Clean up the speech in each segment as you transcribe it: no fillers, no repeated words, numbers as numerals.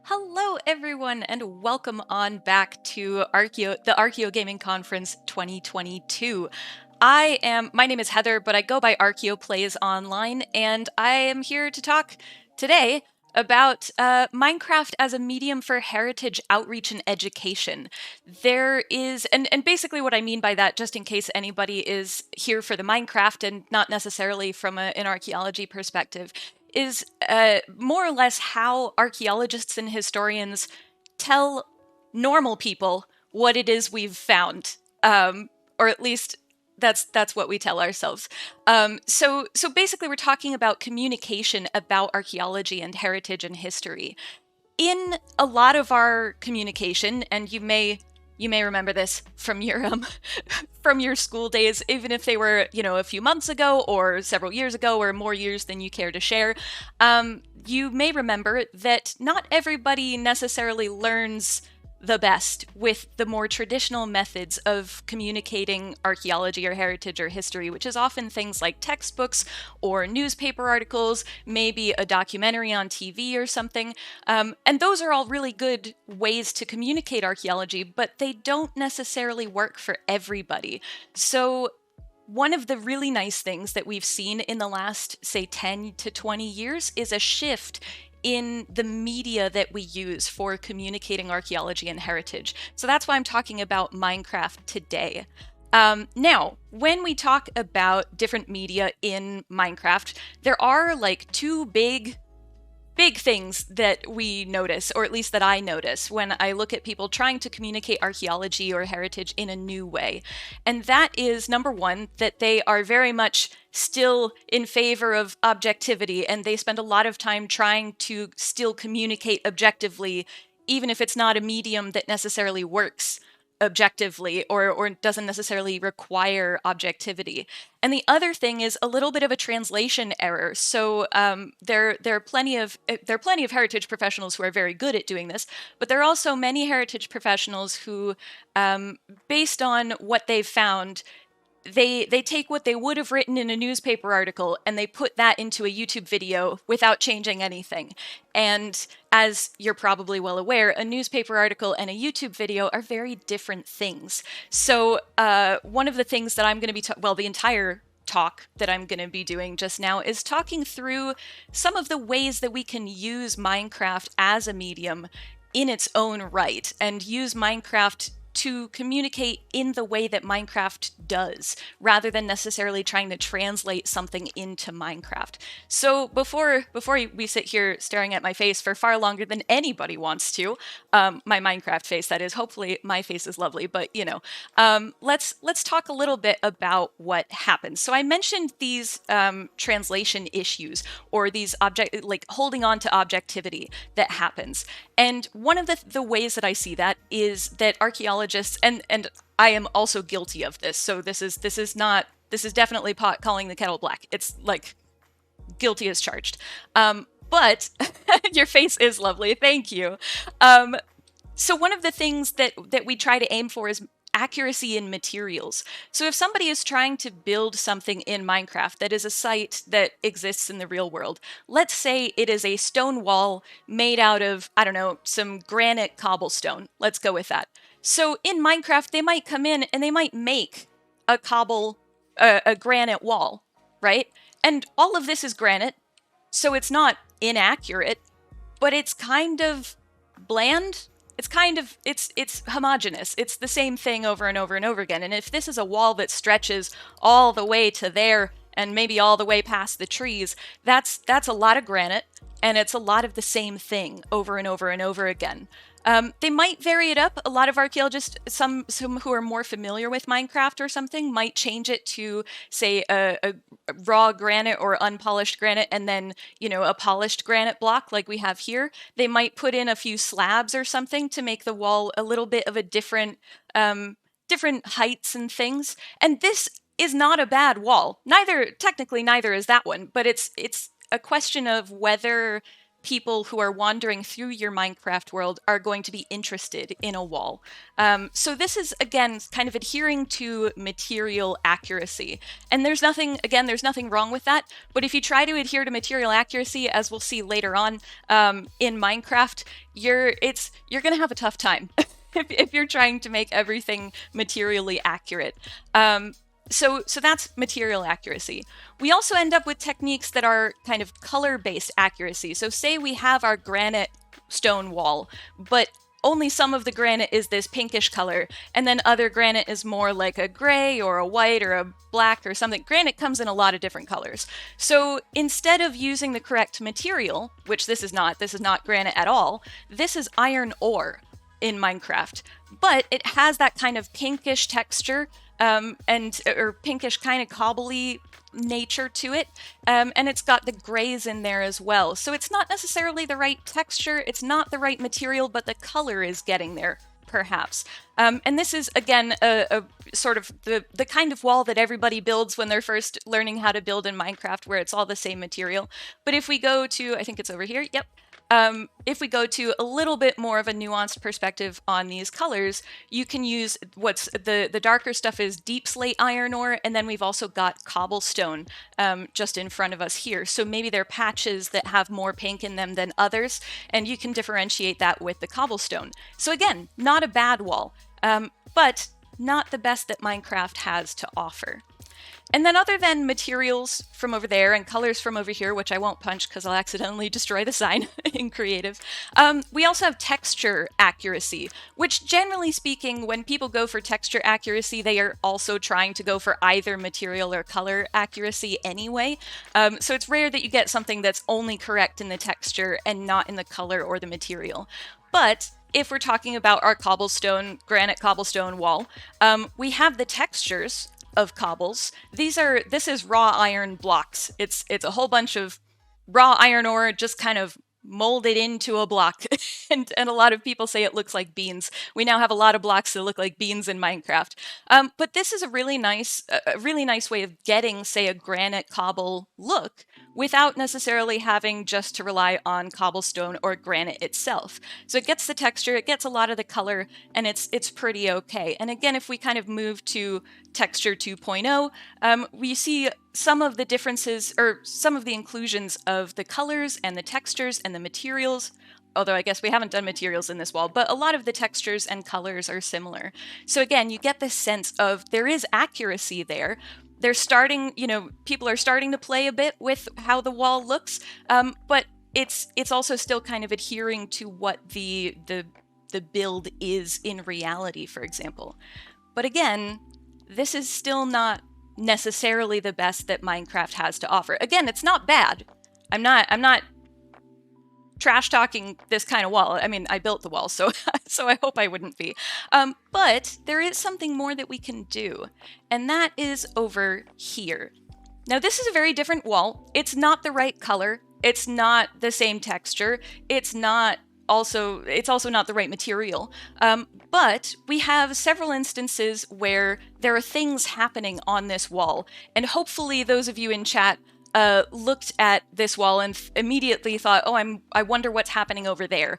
Hello, everyone, and welcome on back to the Archeo Gaming Conference 2022. My name is Heather, but I go by Archeo Plays Online, and I am here to talk today about Minecraft as a medium for heritage outreach and education. There is, and basically what I mean by that, just in case anybody is here for the Minecraft and not necessarily from an archaeology perspective, is more or less how archaeologists and historians tell normal people what it is we've found, or at least that's what we tell ourselves. So basically, we're talking about communication about archaeology and heritage and history. In a lot of our communication, and you may remember this from your from your school days, even if they were, a few months ago or several years ago or more years than you care to share. You may remember that not everybody necessarily learns the best with the more traditional methods of communicating archaeology or heritage or history, which is often things like textbooks or newspaper articles, maybe a documentary on TV or something. And those are all really good ways to communicate archaeology, but they don't necessarily work for everybody. So one of the really nice things that we've seen in the last, say, 10 to 20 years is a shift in the media that we use for communicating archaeology and heritage. So that's why I'm talking about Minecraft today. Now, when we talk about different media in Minecraft, there are like two big things that we notice, or at least that I notice, when I look at people trying to communicate archaeology or heritage in a new way. And that is, number one, that they are very much still in favor of objectivity, and they spend a lot of time trying to still communicate objectively, even if it's not a medium that necessarily works objectively or doesn't necessarily require objectivity. And the other thing is a little bit of a translation error. So there are plenty of heritage professionals who are very good at doing this, but there are also many heritage professionals who, based on what they've found, they take what they would have written in a newspaper article and they put that into a YouTube video without changing anything. And as you're probably well aware, a newspaper article and a YouTube video are very different things. So one of the things that I'm going to be, the entire talk that I'm going to be doing just now is talking through some of the ways that we can use Minecraft as a medium in its own right and use Minecraft to communicate in the way that Minecraft does, rather than necessarily trying to translate something into Minecraft. So before we sit here staring at my face for far longer than anybody wants to, my Minecraft face, that is, hopefully my face is lovely, but let's talk a little bit about what happens. So I mentioned these translation issues, or these holding on to objectivity that happens. And one of the ways that I see that is that archaeologists, and I am also guilty of this, so this is definitely pot calling the kettle black. It's like guilty as charged. But your face is lovely, thank you. So one of the things that we try to aim for is accuracy in materials. So if somebody is trying to build something in Minecraft that is a site that exists in the real world, let's say it is a stone wall made out of, I don't know, some granite cobblestone. Let's go with that. So in Minecraft, they might come in and they might make a granite wall, right? And all of this is granite, so it's not inaccurate, but it's kind of bland. It's homogeneous. It's the same thing over and over and over again. And if this is a wall that stretches all the way to there and maybe all the way past the trees, that's a lot of granite, and it's a lot of the same thing over and over and over again. They might vary it up. A lot of archaeologists, some who are more familiar with Minecraft or something, might change it to, say, a raw granite or unpolished granite, and then, a polished granite block like we have here. They might put in a few slabs or something to make the wall a little bit of a different heights and things. And this is not a bad wall. Technically neither is that one, but it's a question of whether people who are wandering through your Minecraft world are going to be interested in a wall. So this is, again, kind of adhering to material accuracy. And there's nothing wrong with that. But if you try to adhere to material accuracy, as we'll see later on in Minecraft, you're going to have a tough time if you're trying to make everything materially accurate. So that's material accuracy. We also end up with techniques that are kind of color-based accuracy. So say we have our granite stone wall, but only some of the granite is this pinkish color, and then other granite is more like a gray or a white or a black or something. Granite comes in a lot of different colors. So instead of using the correct material, which this is not granite at all, this is iron ore in Minecraft, but it has that kind of pinkish texture or pinkish kind of cobbly nature to it, and it's got the grays in there as well. So it's not necessarily the right texture, it's not the right material, but the color is getting there, perhaps. And this is, again, a sort of the kind of wall that everybody builds when they're first learning how to build in Minecraft, where it's all the same material. But if we go to, I think it's over here, yep. If we go to a little bit more of a nuanced perspective on these colors, you can use what's the darker stuff is deep slate iron ore, and then we've also got cobblestone just in front of us here. So maybe there are patches that have more pink in them than others, and you can differentiate that with the cobblestone. So again, not a bad wall, but not the best that Minecraft has to offer. And then other than materials from over there and colors from over here, which I won't punch because I'll accidentally destroy the sign in creative, we also have texture accuracy, which generally speaking, when people go for texture accuracy, they are also trying to go for either material or color accuracy anyway. So it's rare that you get something that's only correct in the texture and not in the color or the material. But if we're talking about our granite cobblestone wall, we have the textures of cobbles. This is raw iron blocks. It's a whole bunch of raw iron ore just kind of molded into a block. and a lot of people say it looks like beans. We now have a lot of blocks that look like beans in Minecraft. But this is a really nice way of getting, say, a granite cobble look without necessarily having just to rely on cobblestone or granite itself. So it gets the texture, it gets a lot of the color, and it's pretty okay. And again, if we kind of move to texture 2.0, we see some of the differences, or some of the inclusions of the colors and the textures and the materials, although I guess we haven't done materials in this wall, but a lot of the textures and colors are similar. So again, you get this sense of there is accuracy there. They're starting, people are starting to play a bit with how the wall looks, but it's also still kind of adhering to what the build is in reality, for example. But again, this is still not necessarily the best that Minecraft has to offer. Again, it's not bad. I'm not trash talking this kind of wall. I mean, I built the wall, so I hope I wouldn't be. But there is something more that we can do, and that is over here. Now, this is a very different wall. It's not the right color. It's not the same texture. It's also not the right material. But we have several instances where there are things happening on this wall, and hopefully those of you in chat looked at this wall and immediately thought, oh, I wonder what's happening over there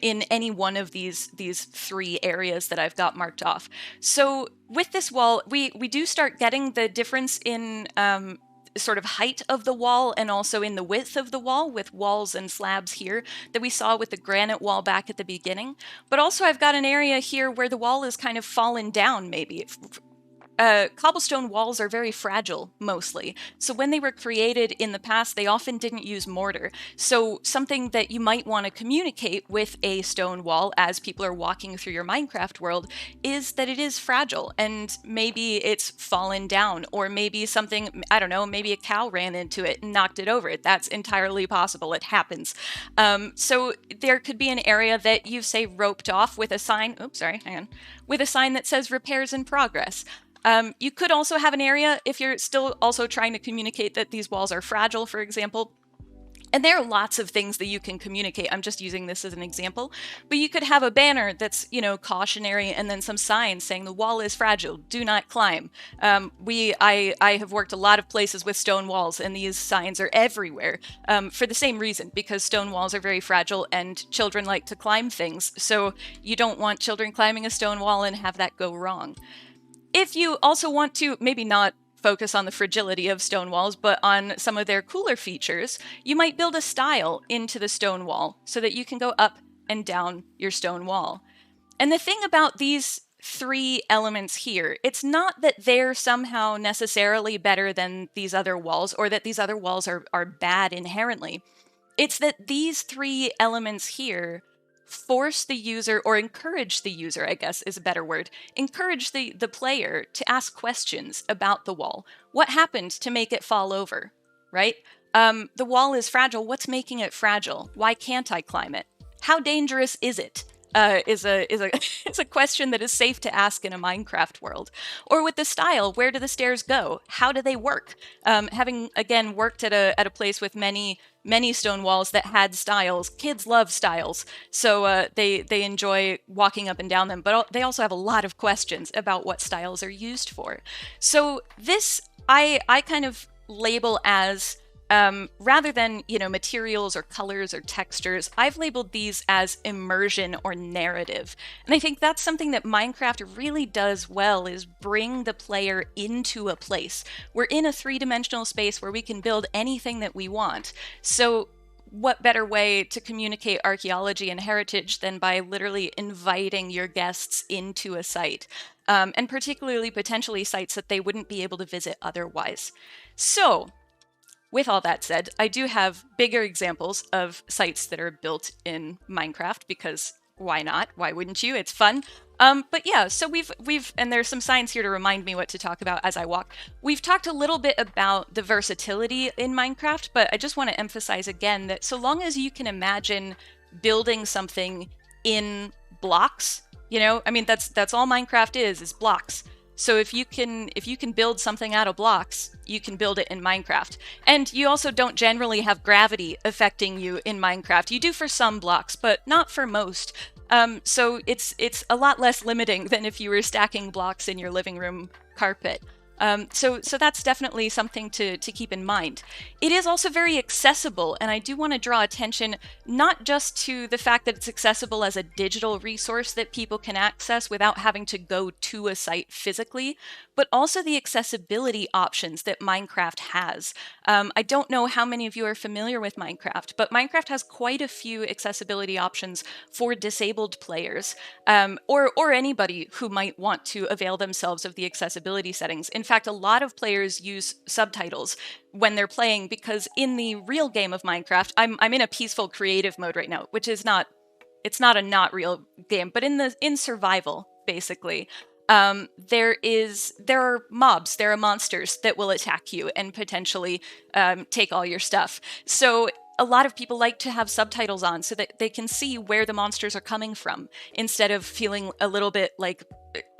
in any one of these three areas that I've got marked off. So with this wall, we do start getting the difference in sort of height of the wall and also in the width of the wall with walls and slabs here that we saw with the granite wall back at the beginning. But also I've got an area here where the wall is kind of fallen down maybe. Cobblestone walls are very fragile, mostly. So when they were created in the past, they often didn't use mortar. So something that you might want to communicate with a stone wall as people are walking through your Minecraft world is that it is fragile, and maybe it's fallen down, or maybe something, I don't know, maybe a cow ran into it and knocked it over. That's entirely possible. It happens. So there could be an area that you've, say, roped off with a sign, with a sign that says repairs in progress. You could also have an area, if you're still also trying to communicate that these walls are fragile, for example, And there are lots of things that you can communicate. I'm just using this as an example. But you could have a banner that's, cautionary, and then some signs saying the wall is fragile, do not climb. I have worked a lot of places with stone walls, and these signs are everywhere for the same reason, because stone walls are very fragile and children like to climb things. So you don't want children climbing a stone wall and have that go wrong. If you also want to maybe not focus on the fragility of stone walls, but on some of their cooler features, you might build a style into the stone wall so that you can go up and down your stone wall. And the thing about these three elements here, it's not that they're somehow necessarily better than these other walls, or that these other walls are bad inherently. It's that these three elements here force the user, or encourage the user, I guess is a better word, encourage the player to ask questions about the wall. What happened to make it fall over, right? The wall is fragile. What's making it fragile? Why can't I climb it? How dangerous is it? Is a question that is safe to ask in a Minecraft world. Or with the style, where do the stairs go? How do they work? Having again worked at a place with many stone walls that had stiles, kids love stiles, so they enjoy walking up and down them. But they also have a lot of questions about what stiles are used for. So this I kind of label as rather than, materials or colors or textures, I've labeled these as immersion or narrative. And I think that's something that Minecraft really does well, is bring the player into a place. We're in a three-dimensional space where we can build anything that we want. So what better way to communicate archaeology and heritage than by literally inviting your guests into a site, and particularly potentially sites that they wouldn't be able to visit otherwise. So with all that said, I do have bigger examples of sites that are built in Minecraft, because why not? Why wouldn't you? It's fun. But yeah, so we've and there's some signs here to remind me what to talk about as I walk. We've talked a little bit about the versatility in Minecraft, but I just want to emphasize again that so long as you can imagine building something in blocks, that's all Minecraft is blocks. So if you can build something out of blocks, you can build it in Minecraft. And you also don't generally have gravity affecting you in Minecraft. You do for some blocks, but not for most. So it's a lot less limiting than if you were stacking blocks in your living room carpet. So that's definitely something to keep in mind. It is also very accessible, and I do want to draw attention not just to the fact that it's accessible as a digital resource that people can access without having to go to a site physically, but also the accessibility options that Minecraft has. I don't know how many of you are familiar with Minecraft, but Minecraft has quite a few accessibility options for disabled players, or anybody who might want to avail themselves of the accessibility settings. In fact, a lot of players use subtitles when they're playing, because in the real game of Minecraft, I'm in a peaceful creative mode right now, which is it's not a not real game, but in survival, basically. There are mobs, there are monsters that will attack you and potentially take all your stuff. So a lot of people like to have subtitles on so that they can see where the monsters are coming from, instead of feeling a little bit like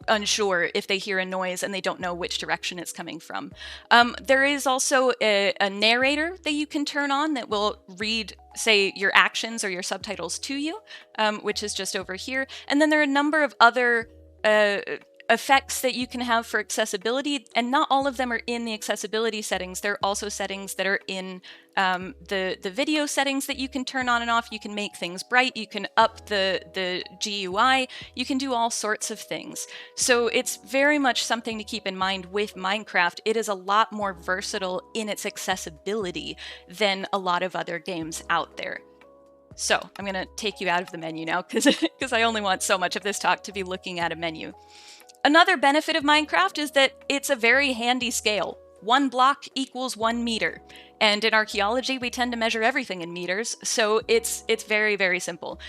unsure if they hear a noise and they don't know which direction it's coming from. There is also a narrator that you can turn on that will read, say, your actions or your subtitles to you, which is just over here. And then there are a number of other effects that you can have for accessibility, and not all of them are in the accessibility settings. There are also settings that are in the video settings that you can turn on and off. You can make things bright, you can up the GUI, you can do all sorts of things. So it's very much something to keep in mind with Minecraft. It is a lot more versatile in its accessibility than a lot of other games out there. So I'm going to take you out of the menu now, because I only want so much of this talk to be looking at a menu. Another benefit of Minecraft is that it's a very handy scale. 1 block equals 1 meter. And in archaeology, we tend to measure everything in meters, so it's very, very simple.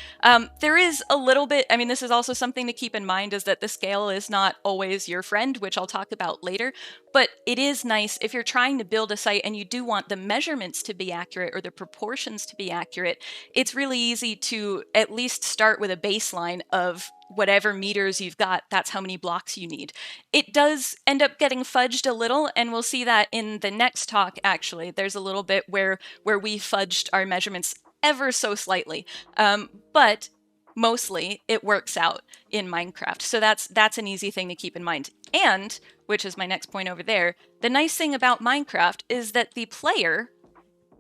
There is a little bit, this is also something to keep in mind, is that the scale is not always your friend, which I'll talk about later, but it is nice if you're trying to build a site and you do want the measurements to be accurate or the proportions to be accurate. It's really easy to at least start with a baseline of whatever meters you've got, that's how many blocks you need. It does end up getting fudged a little, and we'll see that in the next talk, actually. There's a little bit where we fudged our measurements ever so slightly. But mostly it works out in Minecraft. So that's an easy thing to keep in mind. And, which is my next point over there, the nice thing about Minecraft is that the player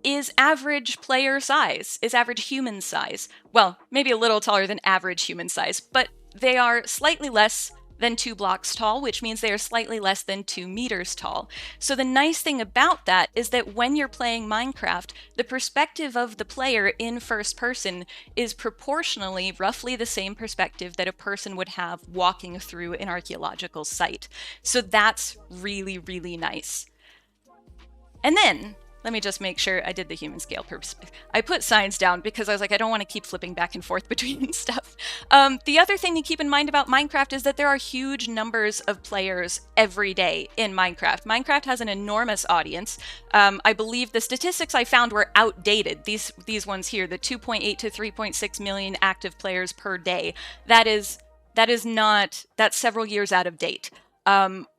is average player size, is average human size. Well, maybe a little taller than average human size, but they are slightly less than 2 blocks tall, which means they are slightly less than 2 meters tall. So the nice thing about that is that when you're playing Minecraft, the perspective of the player in first person is proportionally roughly the same perspective that a person would have walking through an archaeological site. So that's really, really nice. And then, let me just make sure I did the human scale purpose. I put signs down because I was like, I don't want to keep flipping back and forth between stuff. The other thing to keep in mind about Minecraft is that there are huge numbers of players every day in Minecraft. Minecraft has an enormous audience. I believe the statistics I found were outdated. These ones here, the 2.8 to 3.6 million active players per day. That's several years out of date.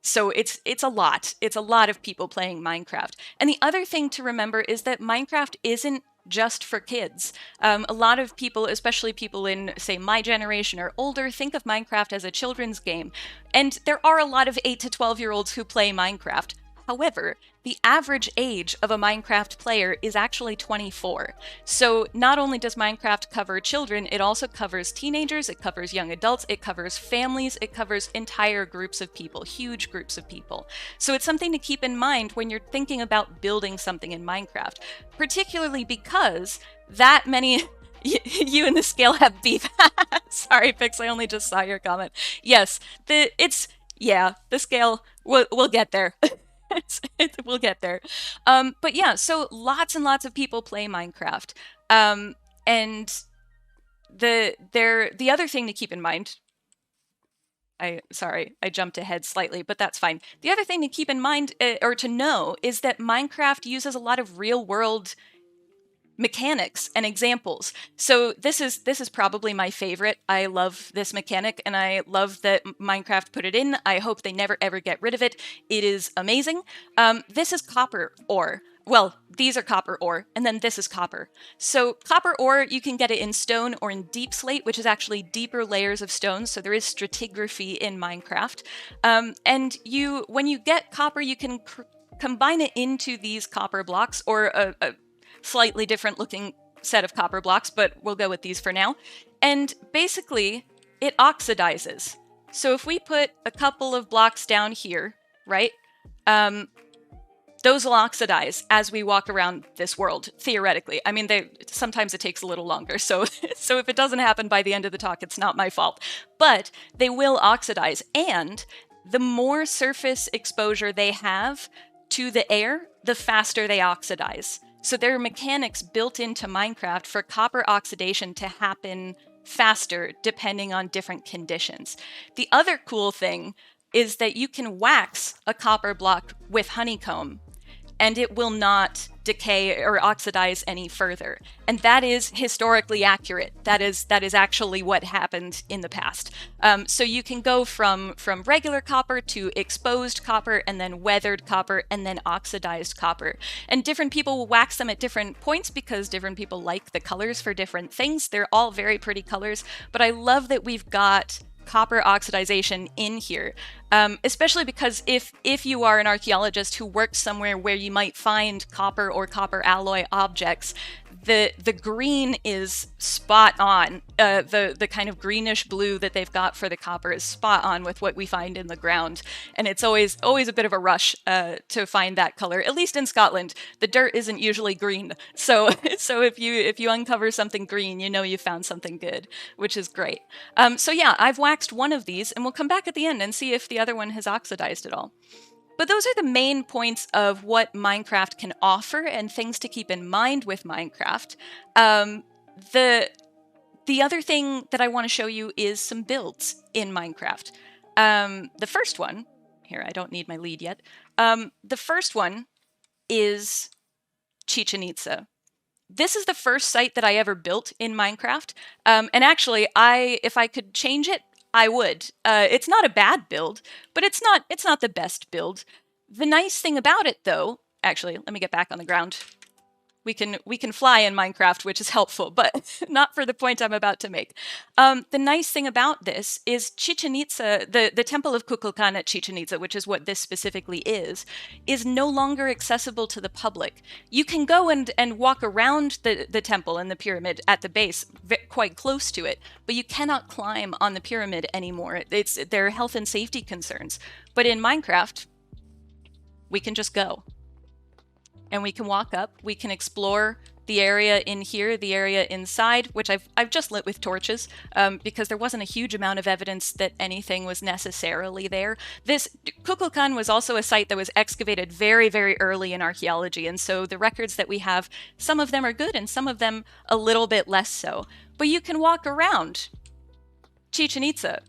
So it's a lot. It's a lot of people playing Minecraft. And the other thing to remember is that Minecraft isn't just for kids. A lot of people, especially people in, say, my generation or older, think of Minecraft as a children's game. And there are a lot of 8 to 12-year-olds who play Minecraft. However, the average age of a Minecraft player is actually 24. So not only does Minecraft cover children, it also covers teenagers, it covers young adults, it covers families, it covers entire groups of people, huge groups of people. So it's something to keep in mind when you're thinking about building something in Minecraft, particularly because that many... You and the scale have beef. Sorry, Pix, I only just saw your comment. Yes, the scale, we'll get there. We'll get there. But yeah, so lots and lots of people play Minecraft. And the other thing to keep in mind, sorry, I jumped ahead slightly, but that's fine. The other thing to keep in mind, or to know, is that Minecraft uses a lot of real world mechanics and examples. So this is probably my favorite. I love this mechanic, and I love that Minecraft put it in. I hope they never ever get rid of it. It is amazing. This is copper ore. Well, these are copper ore, and then this is copper. So copper ore, you can get it in stone or in deep slate, which is actually deeper layers of stone. So there is stratigraphy in Minecraft. And when you get copper, you can combine it into these copper blocks, or a slightly different looking set of copper blocks, but we'll go with these for now. And basically, it oxidizes. So if we put a couple of blocks down here, right, those will oxidize as we walk around this world, theoretically. I mean, sometimes it takes a little longer, so if it doesn't happen by the end of the talk, it's not my fault. But they will oxidize, and the more surface exposure they have to the air, the faster they oxidize. So there are mechanics built into Minecraft for copper oxidation to happen faster depending on different conditions. The other cool thing is that you can wax a copper block with honeycomb, and it will not decay or oxidize any further. And that is historically accurate. That is actually what happened in the past. So you can go from regular copper to exposed copper, and then weathered copper, and then oxidized copper. And different people will wax them at different points because different people like the colors for different things. They're all very pretty colors, but I love that we've got copper oxidization in here, especially because if you are an archaeologist who works somewhere where you might find copper or copper alloy objects, the green is spot on. The kind of greenish blue that they've got for the copper is spot on with what we find in the ground, and it's always a bit of a rush to find that color. At least in Scotland, the dirt isn't usually green, so if you uncover something green, you know you found something good, which is great. So yeah, I've waxed one of these, and we'll come back at the end and see if the other one has oxidized at all. But those are the main points of what Minecraft can offer and things to keep in mind with Minecraft. The other thing that I want to show you is some builds in Minecraft. The first one, here, I don't need my lead yet. The first one is Chichen Itza. This is the first site that I ever built in Minecraft. And actually, if I could change it, I would. It's not a bad build, but it's not the best build. The nice thing about it, though, actually, let me get back on the ground. We can fly in Minecraft, which is helpful, but not for the point I'm about to make. The nice thing about this is Chichen Itza, the Temple of Kukulkan at Chichen Itza, which is what this specifically is no longer accessible to the public. You can go and walk around the temple and the pyramid at the base, quite close to it, but you cannot climb on the pyramid anymore. There are health and safety concerns. But in Minecraft, we can just go. And we can walk up, we can explore the area in here, the area inside, which I've just lit with torches, because there wasn't a huge amount of evidence that anything was necessarily there. This Kukulkan was also a site that was excavated very, very early in archaeology, and so the records that we have, some of them are good and some of them a little bit less so. But you can walk around Chichen Itza.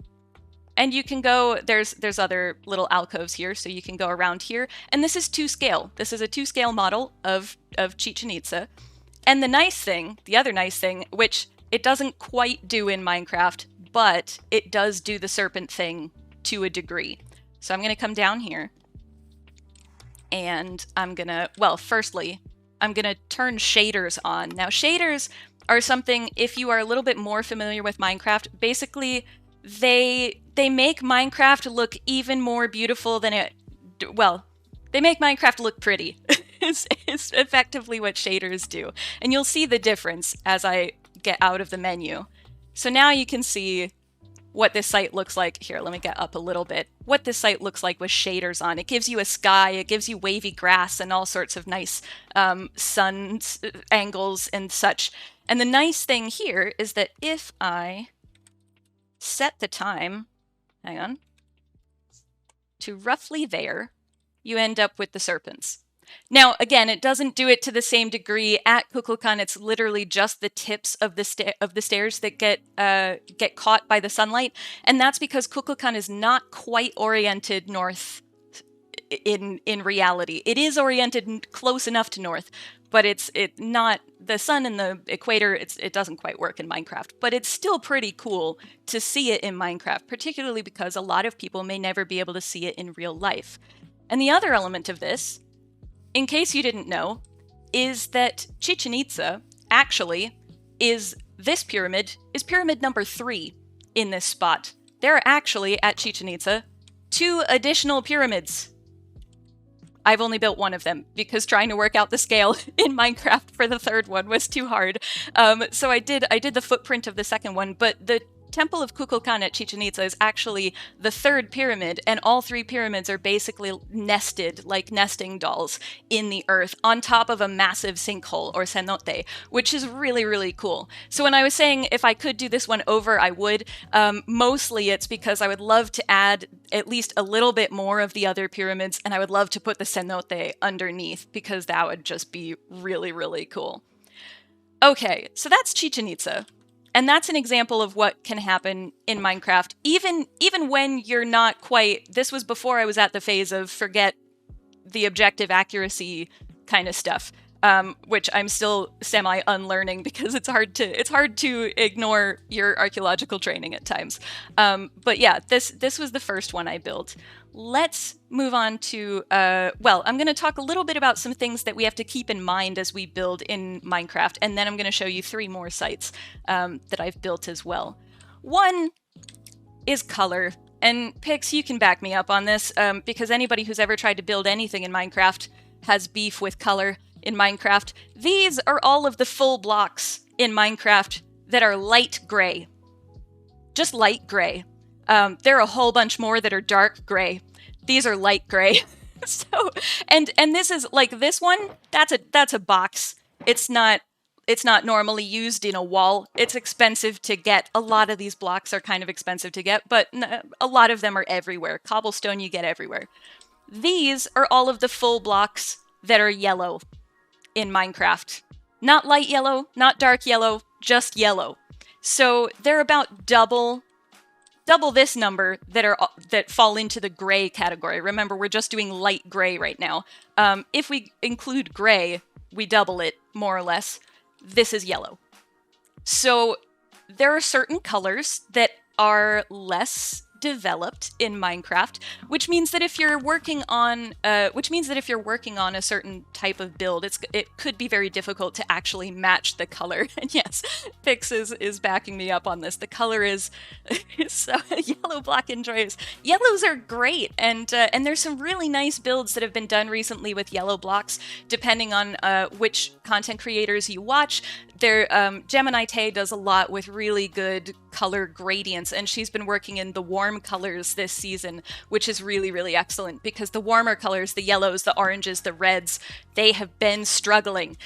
And you can go, there's other little alcoves here, so you can go around here. And this is 2-scale. This is a 2-scale model of Chichen Itza. And the other nice thing, which it doesn't quite do in Minecraft, but it does do the serpent thing to a degree. So I'm going to come down here. And I'm going to, well, firstly, I'm going to turn shaders on. Now, shaders are something, if you are a little bit more familiar with Minecraft, basically they make Minecraft look even more beautiful than it... Well, they make Minecraft look pretty. It's effectively what shaders do. And you'll see the difference as I get out of the menu. So now you can see what this site looks like. Here, let me get up a little bit. What this site looks like with shaders on. It gives you a sky, it gives you wavy grass and all sorts of nice sun angles and such. And the nice thing here is that if I set the time, hang on, to roughly there, you end up with the serpents. Now, again, it doesn't do it to the same degree. At Kukulkan, it's literally just the tips of the stairs that get caught by the sunlight, and that's because Kukulkan is not quite oriented north in reality. It is oriented close enough to north, but it's not the sun and the equator. It doesn't quite work in Minecraft, but it's still pretty cool to see it in Minecraft, particularly because a lot of people may never be able to see it in real life. And the other element of this, in case you didn't know, is that Chichen Itza actually is pyramid number 3 in this spot. There are actually, at Chichen Itza, 2 additional pyramids. I've only built one of them because trying to work out the scale in Minecraft for the third one was too hard. So I did the footprint of the second one, but the Temple of Kukulkan at Chichen Itza is actually the 3rd pyramid, and all 3 pyramids are basically nested like nesting dolls in the earth on top of a massive sinkhole, or cenote, which is really, really cool. So when I was saying if I could do this one over, I would. Mostly it's because I would love to add at least a little bit more of the other pyramids, and I would love to put the cenote underneath because that would just be really, really cool. Okay, so that's Chichen Itza. And that's an example of what can happen in Minecraft, even when you're not quite... This was before I was at the phase of forget the objective accuracy kind of stuff, which I'm still semi-unlearning because it's hard to ignore your archaeological training at times. But yeah, this was the first one I built. Let's move on to, well, I'm going to talk a little bit about some things that we have to keep in mind as we build in Minecraft, and then I'm going to show you 3 more sites that I've built as well. One is color, and Pix, you can back me up on this, because anybody who's ever tried to build anything in Minecraft has beef with color in Minecraft. These are all of the full blocks in Minecraft that are light gray. Just light gray. There are a whole bunch more that are dark gray. These are light gray. So, and this is like this one. That's a box. It's not normally used in a wall. It's expensive to get. A lot of these blocks are kind of expensive to get, but a lot of them are everywhere. Cobblestone you get everywhere. These are all of the full blocks that are yellow in Minecraft. Not light yellow, not dark yellow, just yellow. So they're about double this number that fall into the gray category. Remember, we're just doing light gray right now. If we include gray, we double it, more or less. This is yellow. So there are certain colors that are less developed in Minecraft, which means that if you're working on a certain type of build, it could be very difficult to actually match the color. And yes, Pix is backing me up on this. The color is so yellow, black, and joyous. Yellows are great, and there's some really nice builds that have been done recently with yellow blocks, depending on which content creators you watch. Gemini Tay does a lot with really good color gradients, and she's been working in the warm colors this season, which is really, really excellent, because the warmer colors, the yellows, the oranges, the reds, they have been struggling.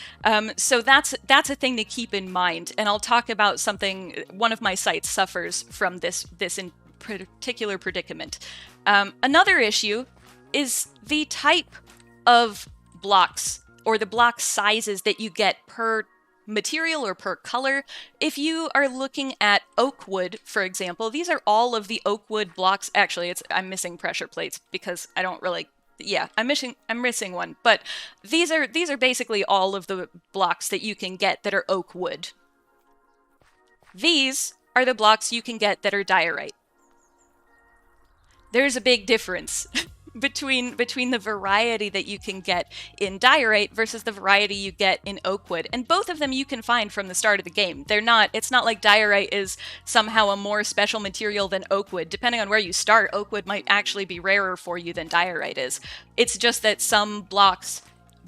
So that's a thing to keep in mind, and I'll talk about something. One of my sites suffers from this in particular predicament. Another issue is the type of blocks, or the block sizes that you get per material or per color. If you are looking at oak wood, for example, these are all of the oak wood blocks. Actually, I'm missing pressure plates because I don't really. Yeah, I'm missing one. But these are basically all of the blocks that you can get that are oak wood. These are the blocks you can get that are diorite. There's a big difference between the variety that you can get in diorite versus the variety you get in oak wood, and both of them you can find from the start of the game. It's not like diorite is somehow a more special material than oak wood. Depending on where you start, oak wood might actually be rarer for you than diorite is. It's just that some blocks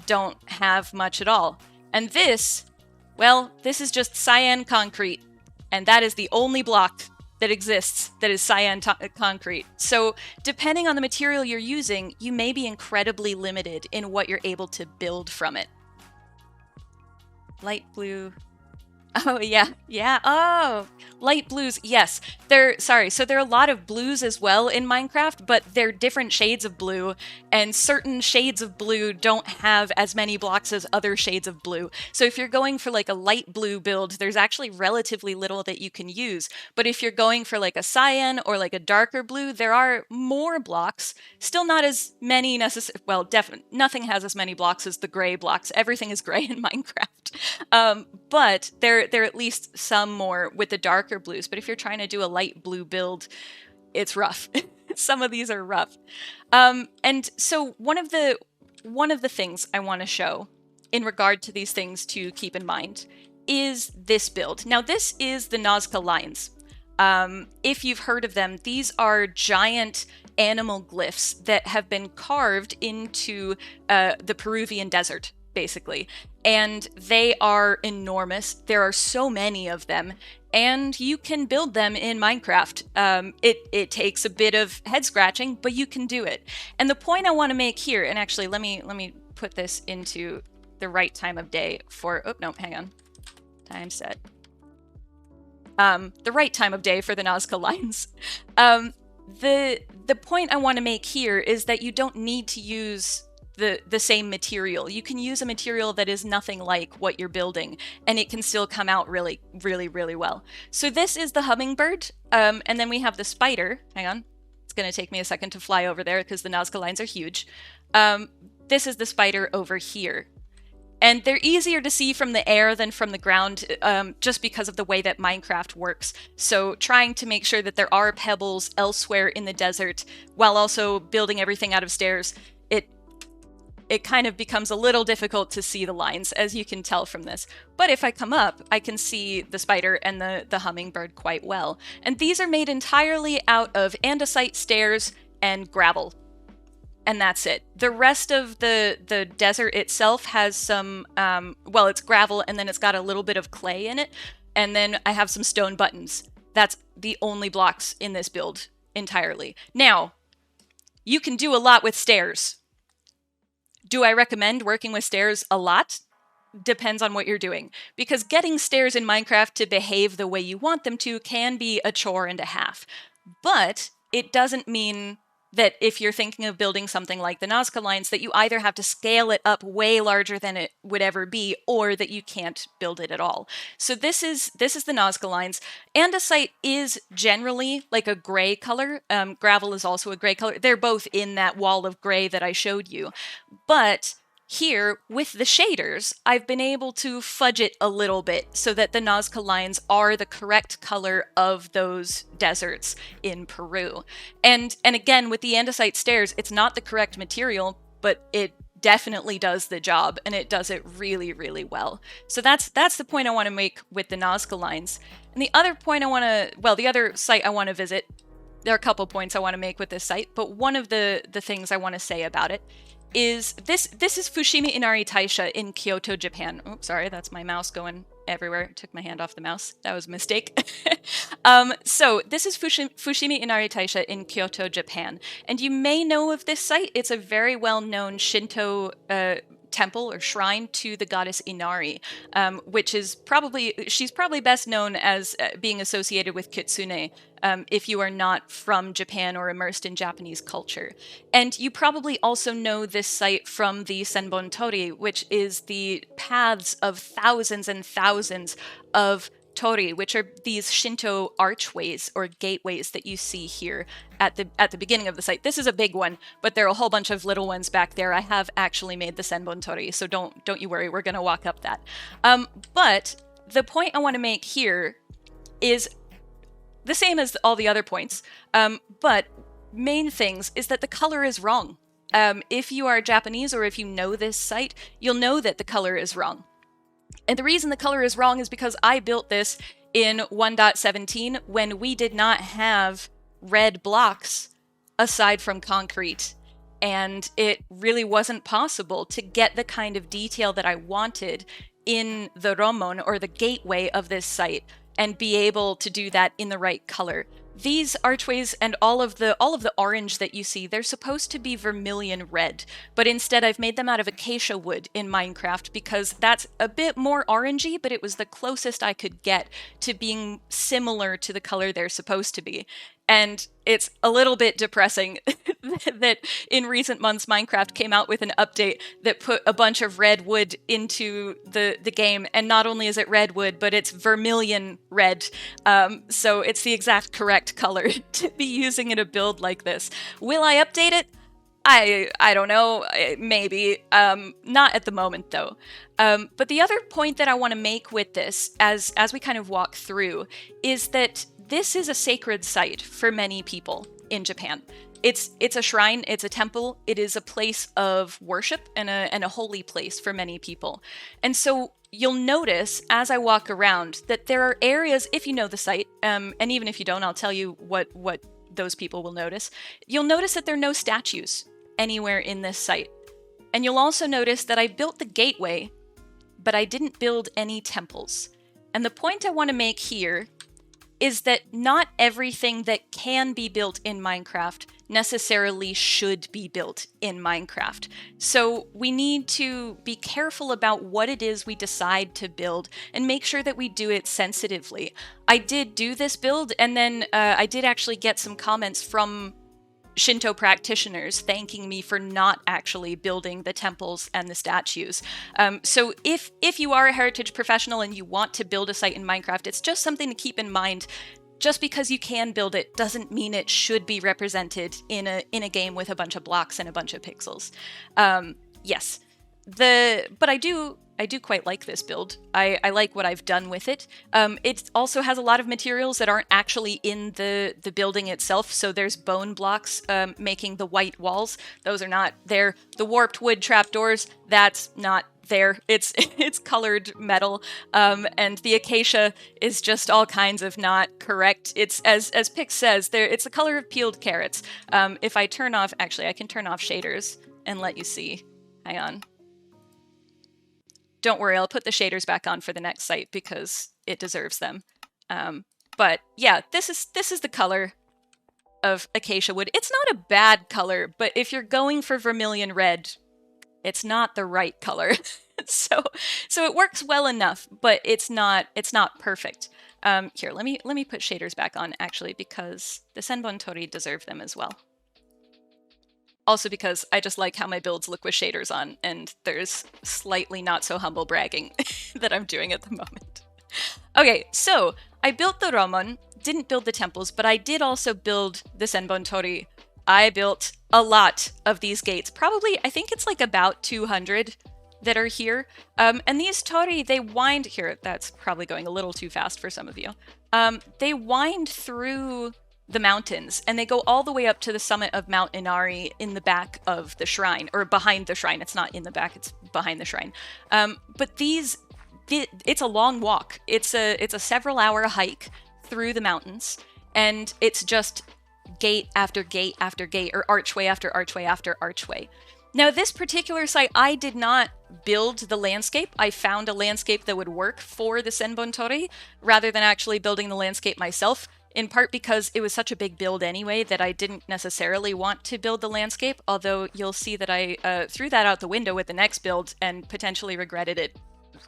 don't have much at all. And this is just cyan concrete, and that is the only block that exists that is cyan concrete. So depending on the material you're using, you may be incredibly limited in what you're able to build from it. Light blue. Oh, yeah. Yeah. Oh, light blues. Yes. So there are a lot of blues as well in Minecraft, but they're different shades of blue, and certain shades of blue don't have as many blocks as other shades of blue. So if you're going for like a light blue build, there's actually relatively little that you can use. But if you're going for like a cyan or like a darker blue, there are more blocks. Still not as many necessarily. Well, definitely nothing has as many blocks as the gray blocks. Everything is gray in Minecraft. But there are at least some more with the darker blues. But if you're trying to do a light blue build, it's rough. Some of these are rough. And so one of the things I want to show in regard to these things to keep in mind is this build. Now, this is the Nazca Lines. If you've heard of them, these are giant animal glyphs that have been carved into the Peruvian desert, basically. And they are enormous. There are so many of them, and you can build them in Minecraft. It takes a bit of head scratching, but you can do it. And the point I want to make here, and actually let me put this into the right time of day for, oh no, hang on. Time set. The right time of day for the Nazca Lines. The point I want to make here is that you don't need to use the same material. You can use a material that is nothing like what you're building, and it can still come out really, really, really well. So this is the hummingbird, and then we have the spider. Hang on. It's going to take me a second to fly over there because the Nazca Lines are huge. This is the spider over here. And they're easier to see from the air than from the ground, just because of the way that Minecraft works. So trying to make sure that there are pebbles elsewhere in the desert while also building everything out of stairs, it kind of becomes a little difficult to see the lines, as you can tell from this. But if I come up, I can see the spider and the hummingbird quite well. And these are made entirely out of andesite stairs and gravel. And that's it. The rest of the desert itself has some, it's gravel, and then it's got a little bit of clay in it. And then I have some stone buttons. That's the only blocks in this build entirely. Now, you can do a lot with stairs. Do I recommend working with stairs a lot? Depends on what you're doing. Because getting stairs in Minecraft to behave the way you want them to can be a chore and a half. But it doesn't mean that if you're thinking of building something like the Nazca Lines, that you either have to scale it up way larger than it would ever be, or that you can't build it at all. So this is the Nazca Lines. Andesite is generally like a gray color. Gravel is also a gray color. They're both in that wall of gray that I showed you. But Here, with the shaders, I've been able to fudge it a little bit so that the Nazca Lines are the correct color of those deserts in Peru. And again, with the andesite stairs, it's not the correct material, but it definitely does the job, and it does it really, really well. So that's the point I want to make with the Nazca Lines. And the other point the other site I want to visit, there are a couple points I want to make with this site, but one of the things I want to say about it is this is Fushimi Inari Taisha in Kyoto, Japan. Oh, sorry, that's my mouse going everywhere. I took my hand off the mouse. That was a mistake. So this is Fushimi Inari Taisha in Kyoto, Japan. And you may know of this site. It's a very well-known Shinto temple or shrine to the goddess Inari, which is she's probably best known as being associated with Kitsune, if you are not from Japan or immersed in Japanese culture. And you probably also know this site from the Senbon-tori, which is the paths of thousands and thousands of tori, which are these Shinto archways or gateways that you see here at the beginning of the site. This is a big one, but there are a whole bunch of little ones back there. I have actually made the Senbon-tori, so don't you worry, we're going to walk up that. But the point I want to make here is the same as all the other points, but main things is that the color is wrong. If you are Japanese or if you know this site, you'll know that the color is wrong. And the reason the color is wrong is because I built this in 1.17 when we did not have red blocks aside from concrete. And it really wasn't possible to get the kind of detail that I wanted in the Romon, or the gateway of this site, and be able to do that in the right color. These archways and all of the orange that you see, they're supposed to be vermilion red, but instead I've made them out of acacia wood in Minecraft because that's a bit more orangey, but it was the closest I could get to being similar to the color they're supposed to be. And it's a little bit depressing that in recent months Minecraft came out with an update that put a bunch of red wood into the game, and not only is it red wood, but it's vermilion red. So it's the exact correct color to be using in a build like this. Will I update it? I don't know, maybe. Not at the moment, though. But the other point that I want to make with this, as we kind of walk through, is that this is a sacred site for many people in Japan. It's a shrine, it's a temple, it is a place of worship and a holy place for many people. And so you'll notice as I walk around that there are areas, if you know the site, and even if you don't, I'll tell you what those people will notice. You'll notice that there are no statues anywhere in this site. And you'll also notice that I built the gateway, but I didn't build any temples. And the point I want to make here is that not everything that can be built in Minecraft necessarily should be built in Minecraft. So we need to be careful about what it is we decide to build and make sure that we do it sensitively. I did do this build, and then I did actually get some comments from Shinto practitioners thanking me for not actually building the temples and the statues. So if you are a heritage professional and you want to build a site in Minecraft, it's just something to keep in mind. Just because you can build it doesn't mean it should be represented in a game with a bunch of blocks and a bunch of pixels. Yes, but I do quite like this build. I like what I've done with it. It also has a lot of materials that aren't actually in the building itself. So there's bone blocks making the white walls. Those are not there. The warped wood trapdoors, that's not there. It's colored metal. And the acacia is just all kinds of not correct. It's, as Pix says, it's the color of peeled carrots. If I turn off, actually I can turn off shaders and let you see. Hang on. Don't worry, I'll put the shaders back on for the next site because it deserves them. But yeah, this is the color of acacia wood. It's not a bad color, but if you're going for vermilion red, it's not the right color. so it works well enough, but it's not perfect. Here, let me put shaders back on actually because the Senbon-tori deserve them as well. Also because I just like how my builds look with shaders on, and there's slightly not so humble bragging that I'm doing at the moment. Okay, so I built the Romon, didn't build the temples, but I did also build the Senbon-tori I built a lot of these gates. Probably, I think it's like about 200 that are here. And these torii, they wind here. That's probably going a little too fast for some of you. They wind through the mountains and they go all the way up to the summit of Mount Inari in the back of the shrine, or behind the shrine. It's not in the back, it's behind the shrine. But it's a long walk. It's a several hour hike through the mountains, and it's just gate after gate after gate, or archway after archway after archway. Now, this particular site, I did not build the landscape. I found a landscape that would work for the Senbon Torii, rather than actually building the landscape myself, in part because it was such a big build anyway that I didn't necessarily want to build the landscape, although you'll see that I threw that out the window with the next build and potentially regretted it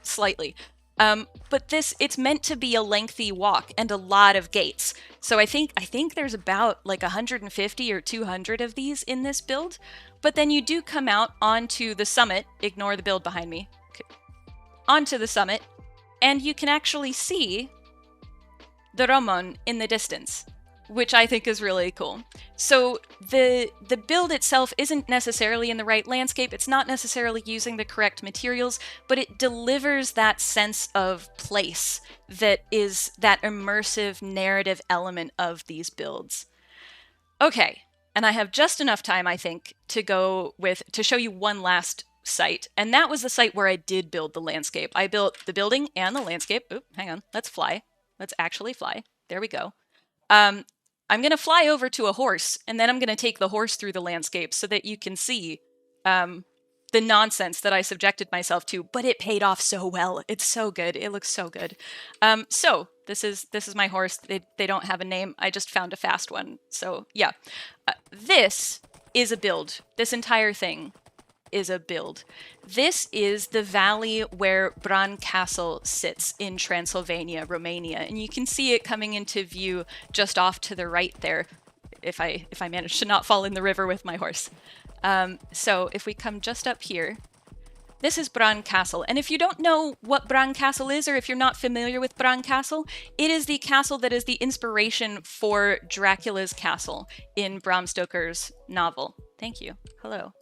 slightly. But it's meant to be a lengthy walk and a lot of gates. So I think there's about like 150 or 200 of these in this build. But then you do come out onto the summit, ignore the build behind me, onto the summit, and you can actually see the Romon in the distance, which I think is really cool. So the build itself isn't necessarily in the right landscape, it's not necessarily using the correct materials, but it delivers that sense of place that is that immersive narrative element of these builds. Okay, and I have just enough time, I think, to show you one last site, and that was the site where I did build the landscape. I built the building and the landscape. Oop, hang on, let's fly. Let's actually fly. There we go. I'm going to fly over to a horse, and then I'm going to take the horse through the landscape so that you can see the nonsense that I subjected myself to, but it paid off so well. It's so good. It looks so good. So this is my horse. They don't have a name. I just found a fast one. So yeah, this is a build. This entire thing is a build. This is the valley where Bran Castle sits in Transylvania, Romania, and you can see it coming into view just off to the right there, if I manage to not fall in the river with my horse. So if we come just up here, this is Bran Castle, and if you don't know what Bran Castle is, or if you're not familiar with Bran Castle, it is the castle that is the inspiration for Dracula's castle in Bram Stoker's novel. Thank you. Hello,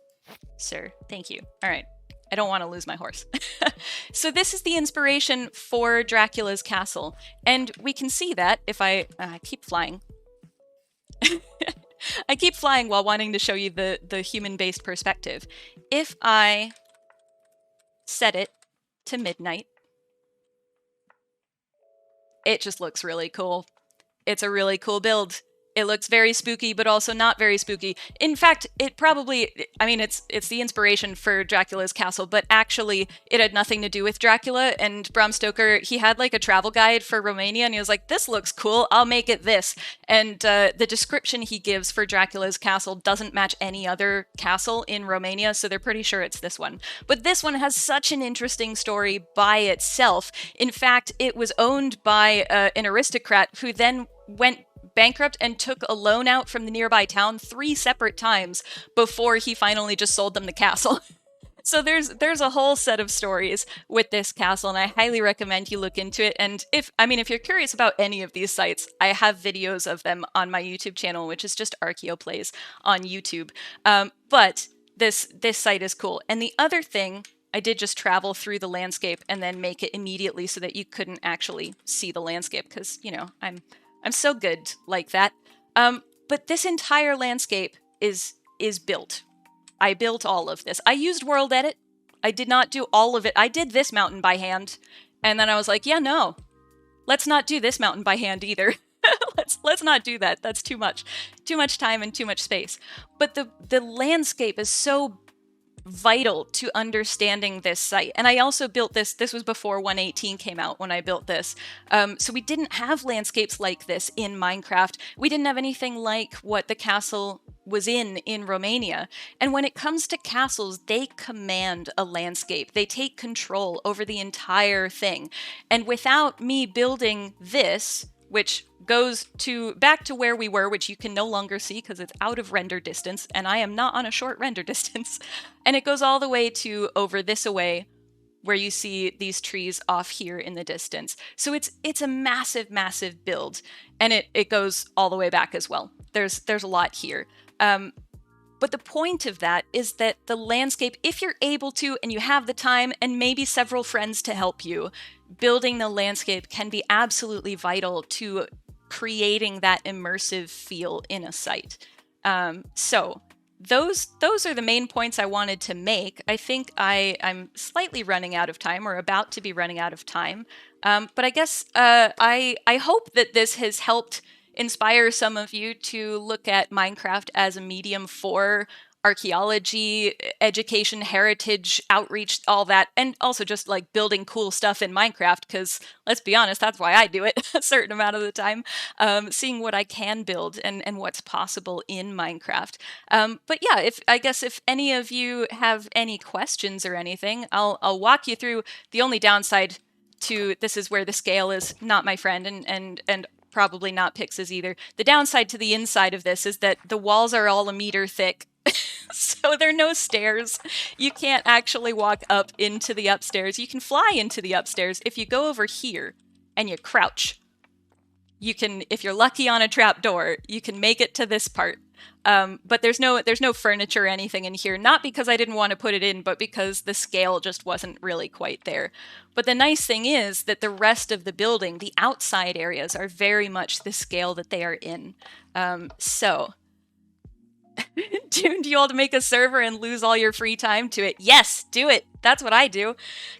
sir. Thank you. All right. I don't want to lose my horse. So this is the inspiration for Dracula's castle, and we can see that if I keep flying. I keep flying while wanting to show you the human-based perspective. If I set it to midnight, it just looks really cool. It's a really cool build. It looks very spooky, but also not very spooky. In fact, it probably, I mean, it's the inspiration for Dracula's castle, but actually it had nothing to do with Dracula. And Bram Stoker, he had like a travel guide for Romania, and he was like, this looks cool, I'll make it this. And the description he gives for Dracula's castle doesn't match any other castle in Romania, so they're pretty sure it's this one. But this one has such an interesting story by itself. In fact, it was owned by an aristocrat who then went bankrupt and took a loan out from the nearby town 3 separate times before he finally just sold them the castle. So there's a whole set of stories with this castle, and I highly recommend you look into it. And if you're curious about any of these sites, I have videos of them on my YouTube channel, which is just ArchaeoPlays on YouTube. But this site is cool. And the other thing, I did just travel through the landscape and then make it immediately so that you couldn't actually see the landscape, because, you know, I'm so good like that. But this entire landscape is built. I built all of this. I used World Edit. I did not do all of it. I did this mountain by hand, and then I was like, yeah, no, let's not do this mountain by hand either. let's not do that. That's too much time and too much space. But the landscape is so vital to understanding this site. And I also built this was before 1.18 came out when I built this. So we didn't have landscapes like this in Minecraft. We didn't have anything like what the castle was in Romania. And when it comes to castles, they command a landscape. They take control over the entire thing. And without me building this, which goes back to where we were, which you can no longer see because it's out of render distance, and I am not on a short render distance. And it goes all the way to over this away, where you see these trees off here in the distance. So it's a massive, massive build, and it goes all the way back as well. There's a lot here. But the point of that is that the landscape, if you're able to and you have the time and maybe several friends to help you, building the landscape can be absolutely vital to creating that immersive feel in a site. So those are the main points I wanted to make. I think I'm slightly running out of time, or about to be running out of time. But I guess I hope that this has helped inspire some of you to look at Minecraft as a medium for archaeology, education, heritage, outreach, all that, and also just like building cool stuff in Minecraft, because let's be honest, that's why I do it a certain amount of the time, seeing what I can build and what's possible in Minecraft. But yeah, if any of you have any questions or anything, I'll walk you through. The only downside to this is where the scale is not my friend, and probably not Pix's either. The downside to the inside of this is that the walls are all a meter thick. So there are no stairs. You can't actually walk up into the upstairs. You can fly into the upstairs. If you go over here and you crouch, you can, if you're lucky on a trapdoor, you can make it to this part. But there's no furniture or anything in here, not because I didn't want to put it in, but because the scale just wasn't really quite there. But the nice thing is that the rest of the building, the outside areas, are very much the scale that they are in. So do you all to make a server and lose all your free time to it? Yes, do it. That's what I do.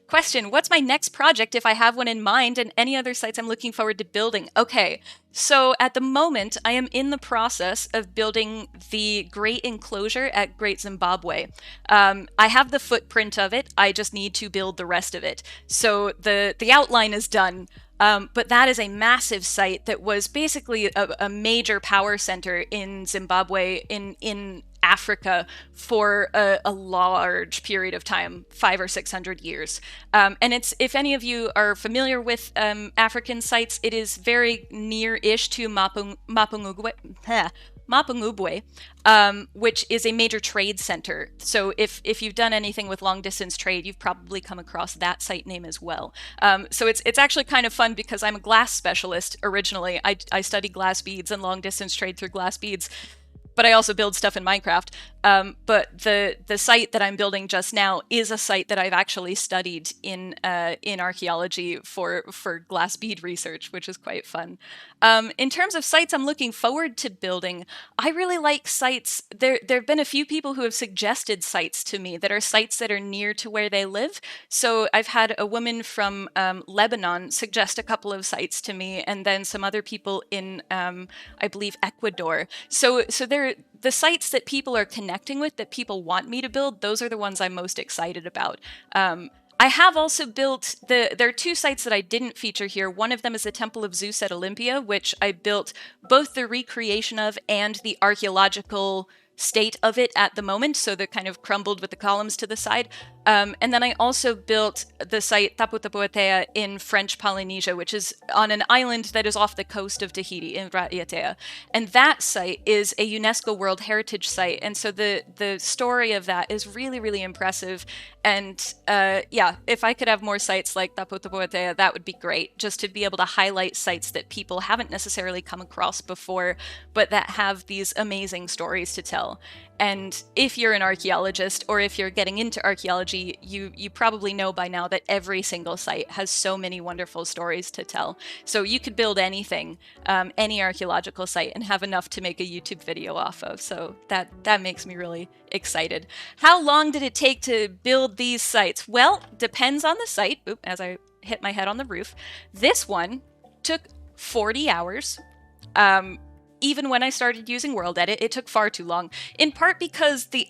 Question, what's my next project if I have one in mind, and any other sites I'm looking forward to building? Okay, so at the moment, I am in the process of building the Great Enclosure at Great Zimbabwe. I have the footprint of it. I just need to build the rest of it. So the outline is done. But that is a massive site that was basically a major power center in Zimbabwe, in Africa, for a large period of time, 500 or 600 years. And it's, if any of you are familiar with African sites, it is very near-ish to Mapungubwe, which is a major trade center. So if you've done anything with long distance trade, you've probably come across that site name as well. So it's actually kind of fun because I'm a glass specialist originally. I study glass beads and long distance trade through glass beads, but I also build stuff in Minecraft. But the site that I'm building just now is a site that I've actually studied in archaeology for glass bead research, which is quite fun. In terms of sites I'm looking forward to building, I really like sites. There have been a few people who have suggested sites to me that are sites that are near to where they live. So I've had a woman from Lebanon suggest a couple of sites to me, and then some other people in, I believe, Ecuador. So the sites that people are connecting with, that people want me to build, those are the ones I'm most excited about. I have also built, there are two sites that I didn't feature here. One of them is the Temple of Zeus at Olympia, which I built both the recreation of and the archaeological state of it at the moment, so they're kind of crumbled with the columns to the side. And then I also built the site Tapu Tapuatea in French Polynesia, which is on an island that is off the coast of Tahiti in Raiatea. And that site is a UNESCO World Heritage Site, and so the story of that is really, really impressive. And yeah, if I could have more sites like Tapu Tapuatea, that would be great, just to be able to highlight sites that people haven't necessarily come across before, but that have these amazing stories to tell. And if you're an archaeologist, or if you're getting into archaeology, you probably know by now that every single site has so many wonderful stories to tell. So you could build anything, any archaeological site, and have enough to make a YouTube video off of. So that makes me really excited. How long did it take to build these sites? Well, depends on the site. Oop, as I hit my head on the roof. This one took 40 hours. Even when I started using World Edit, it took far too long. In part because the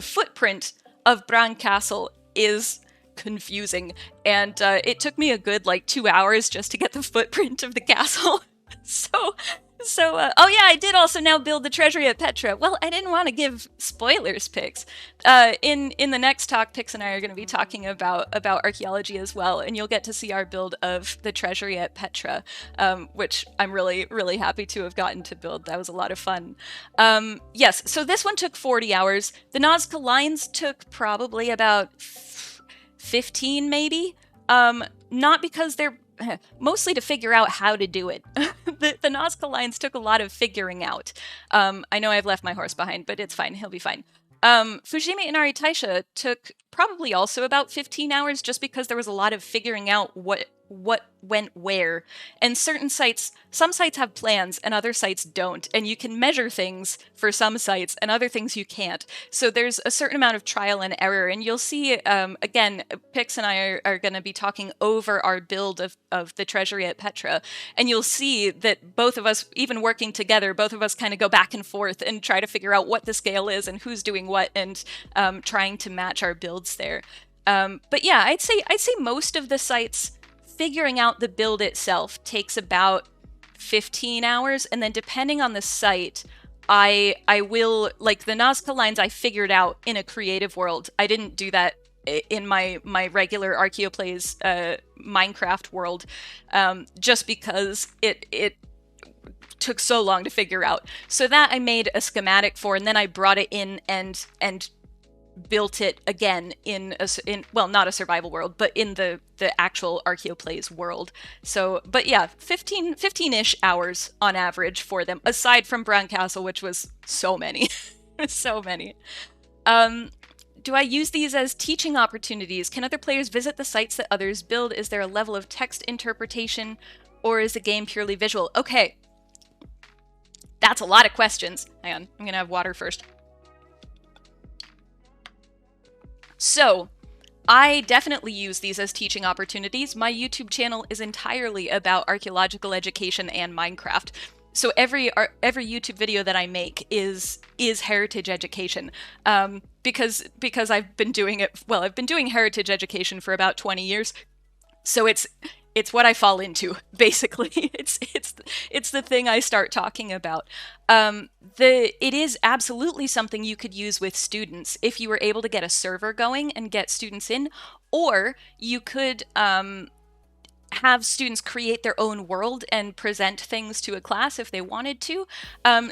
footprint of Bran Castle is confusing, and it took me a good 2 hours just to get the footprint of the castle. So, oh yeah, I did also now build the treasury at Petra. Well, I didn't want to give spoilers, Pix. In the next talk, Pix and I are going to be talking about archaeology as well, and you'll get to see our build of the treasury at Petra, which I'm really, really happy to have gotten to build. That was a lot of fun. Yes, so this one took 40 hours. The Nazca Lines took probably about 15, maybe. Not because they're mostly to figure out how to do it. The Nazca Lines took a lot of figuring out. I know I've left my horse behind, but it's fine. He'll be fine. Fushimi, Inari, Taisha took probably also about 15 hours just because there was a lot of figuring out what went where. And some sites have plans and other sites don't, and you can measure things for some sites and other things you can't. So there's a certain amount of trial and error, and you'll see, again, Pix and I are going to be talking over our build of the treasury at Petra, and you'll see that both of us, even working together, both of us kind of go back and forth and try to figure out what the scale is and who's doing what, and trying to match our builds there. But yeah, I'd say most of the sites, figuring out the build itself takes about 15 hours, and then depending on the site, I will, like the Nazca Lines I figured out in a creative world. I didn't do that in my regular ArchaeoPlays Minecraft world, just because it took so long to figure out. So that I made a schematic for, and then I brought it in and built it again in well, not a survival world, but in the actual ArchaeoPlays world. So, but yeah, 15-ish hours on average for them, aside from Bran Castle, which was so many. So many. Do I use these as teaching opportunities? Can other players visit the sites that others build? Is there a level of text interpretation, or is the game purely visual? Okay. That's a lot of questions. Hang on, I'm gonna have water first. So, I definitely use these as teaching opportunities. My YouTube channel is entirely about archaeological education and Minecraft. So every YouTube video that I make is heritage education, because I've been doing it. Well, I've been doing heritage education for about 20 years, so it's what I fall into, basically. It's the thing I start talking about. It is absolutely something you could use with students if you were able to get a server going and get students in, or you could have students create their own world and present things to a class if they wanted to.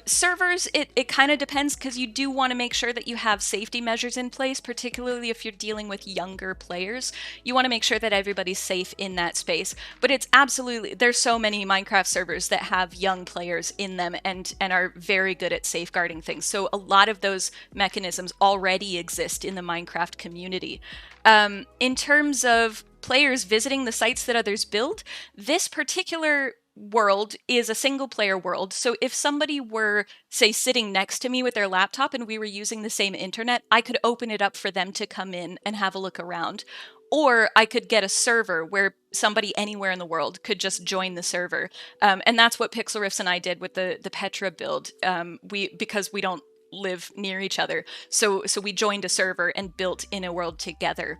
Servers, it kind of depends, because you do want to make sure that you have safety measures in place, particularly if you're dealing with younger players. You want to make sure that everybody's safe in that space. But it's absolutely, there's so many Minecraft servers that have young players in them and are very good at safeguarding things. So a lot of those mechanisms already exist in the Minecraft community. In terms of players visiting the sites that others build, this particular world is a single player world. So if somebody were, say, sitting next to me with their laptop and we were using the same internet, I could open it up for them to come in and have a look around. Or I could get a server where somebody anywhere in the world could just join the server. And that's what Pixel Riffs and I did with the Petra build. Because we don't live near each other. So we joined a server and built in a world together.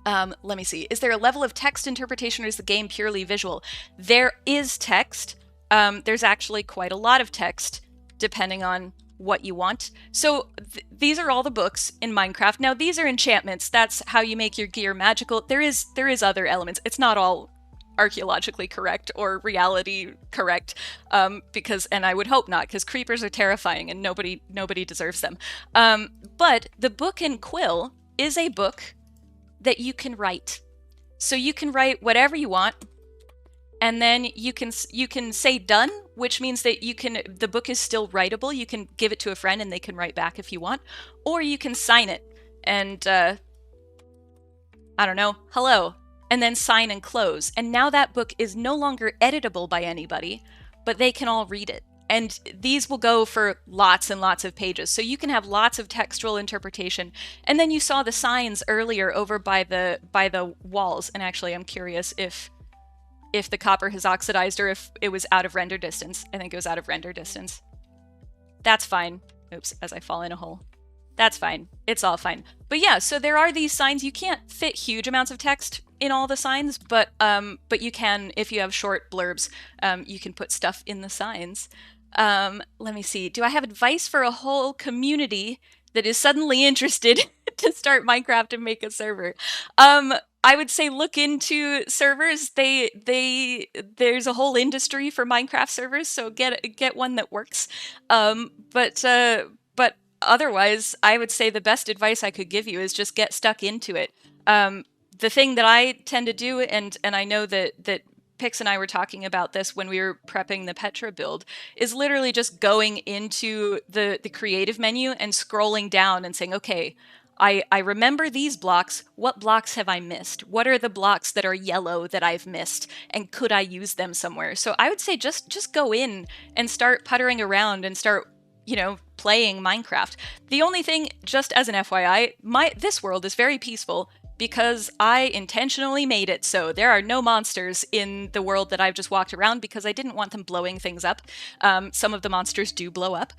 Let me see. Is there a level of text interpretation, or is the game purely visual? There is text. There's actually quite a lot of text, depending on what you want. So these are all the books in Minecraft. Now, these are enchantments. That's how you make your gear magical. There is other elements. It's not all archaeologically correct or reality correct, because, and I would hope not, because creepers are terrifying and nobody deserves them. But the book in Quill is a book that you can write. So you can write whatever you want, and then you can say done, which means that the book is still writable. You can give it to a friend and they can write back if you want, or you can sign it and I don't know, hello, and then sign and close. And now that book is no longer editable by anybody, but they can all read it. And these will go for lots and lots of pages. So you can have lots of textual interpretation. And then you saw the signs earlier over by the walls. And actually, I'm curious if the copper has oxidized or if it was out of render distance. I think it was out of render distance. That's fine. Oops, as I fall in a hole. That's fine. It's all fine. But yeah, so there are these signs. You can't fit huge amounts of text in all the signs, but you can, if you have short blurbs, you can put stuff in the signs. Let me see. Do I have advice for a whole community that is suddenly interested to start Minecraft and make a server? I would say look into servers. There's a whole industry for Minecraft servers, so get one that works. But otherwise, I would say the best advice I could give you is just get stuck into it. The thing that I tend to do, and I know that Pix and I were talking about this when we were prepping the Petra build, is literally just going into the creative menu and scrolling down and saying, okay, I remember these blocks. What blocks have I missed? What are the blocks that are yellow that I've missed? And could I use them somewhere? So I would say just go in and start puttering around and start, playing Minecraft. The only thing, just as an FYI, this world is very peaceful because I intentionally made it so there are no monsters in the world that I've just walked around because I didn't want them blowing things up. Some of the monsters do blow up.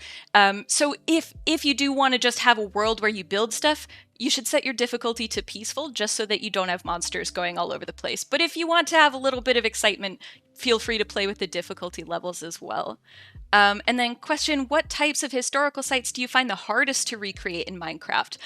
So if you do want to just have a world where you build stuff, you should set your difficulty to peaceful just so that you don't have monsters going all over the place. But if you want to have a little bit of excitement, feel free to play with the difficulty levels as well. And then question, what types of historical sites do you find the hardest to recreate in Minecraft?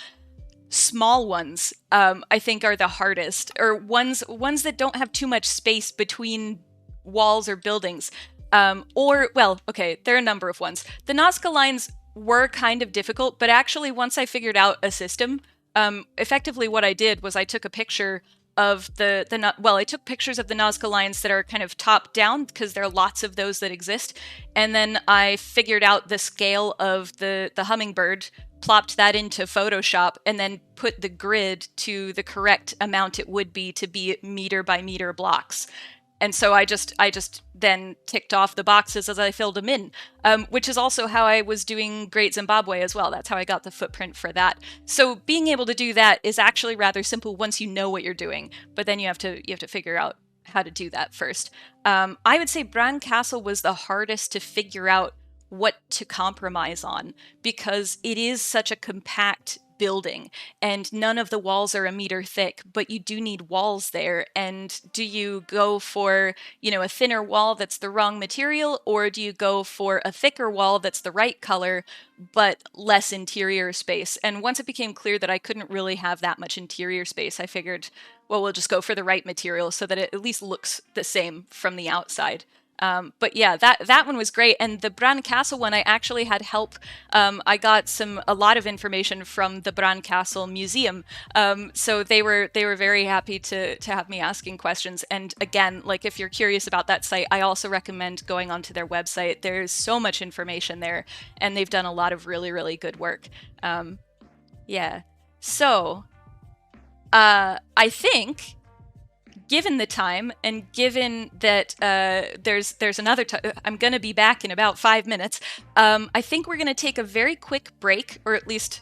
Small ones, I think, are the hardest, or ones that don't have too much space between walls or buildings. There are a number of ones. The Nazca Lines were kind of difficult, but actually once I figured out a system, effectively what I did was I took a picture of I took pictures of the Nazca Lines that are kind of top down, because there are lots of those that exist, and then I figured out the scale of the hummingbird, plopped that into Photoshop, and then put the grid to the correct amount it would be to be meter by meter blocks. And so I just then ticked off the boxes as I filled them in, which is also how I was doing Great Zimbabwe as well. That's how I got the footprint for that. So being able to do that is actually rather simple once you know what you're doing, but then you have to figure out how to do that first. I would say Bran Castle was the hardest to figure out what to compromise on, because it is such a compact building and none of the walls are a meter thick, but you do need walls there. And do you go for, a thinner wall that's the wrong material, or do you go for a thicker wall that's the right color but less interior space? And once it became clear that I couldn't really have that much interior space, I figured, well, we'll just go for the right material so that it at least looks the same from the outside. But yeah, that one was great. And the Bran Castle one, I actually had help. I got a lot of information from the Bran Castle Museum. So they were very happy to have me asking questions. And again, like, if you're curious about that site, I also recommend going onto their website. There's so much information there, and they've done a lot of really, really good work. Yeah. So, I think, given the time, and given that there's another I'm going to be back in about 5 minutes, I think we're going to take a very quick break, or at least,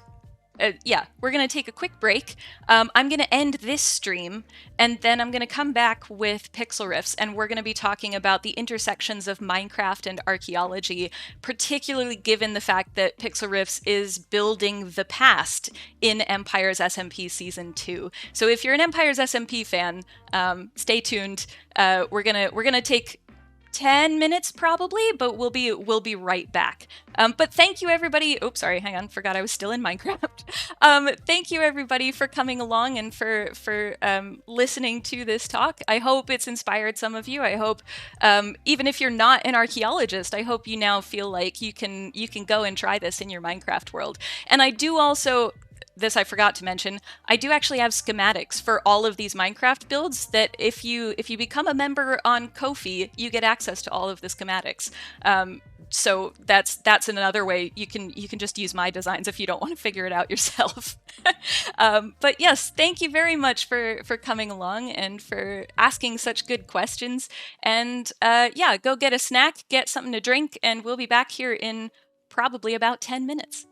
we're going to take a quick break. I'm going to end this stream, and then I'm going to come back with Pixel Riffs, and we're going to be talking about the intersections of Minecraft and archaeology, particularly given the fact that Pixel Riffs is building the past in Empire's SMP Season 2. So if you're an Empire's SMP fan, stay tuned. We're gonna take 10 minutes probably, but we'll be right back. But thank you everybody. Oops, sorry, hang on, forgot I was still in Minecraft. Thank you everybody for coming along and for listening to this talk. I hope it's inspired some of you. I hope, even if you're not an archaeologist, I hope you now feel like you can go and try this in your Minecraft world. And I do also, this I forgot to mention, I do actually have schematics for all of these Minecraft builds that if you become a member on Ko-fi, you get access to all of the schematics. So that's another way you can just use my designs if you don't want to figure it out yourself. But yes, thank you very much for coming along and for asking such good questions. And go get a snack, get something to drink, and we'll be back here in probably about 10 minutes.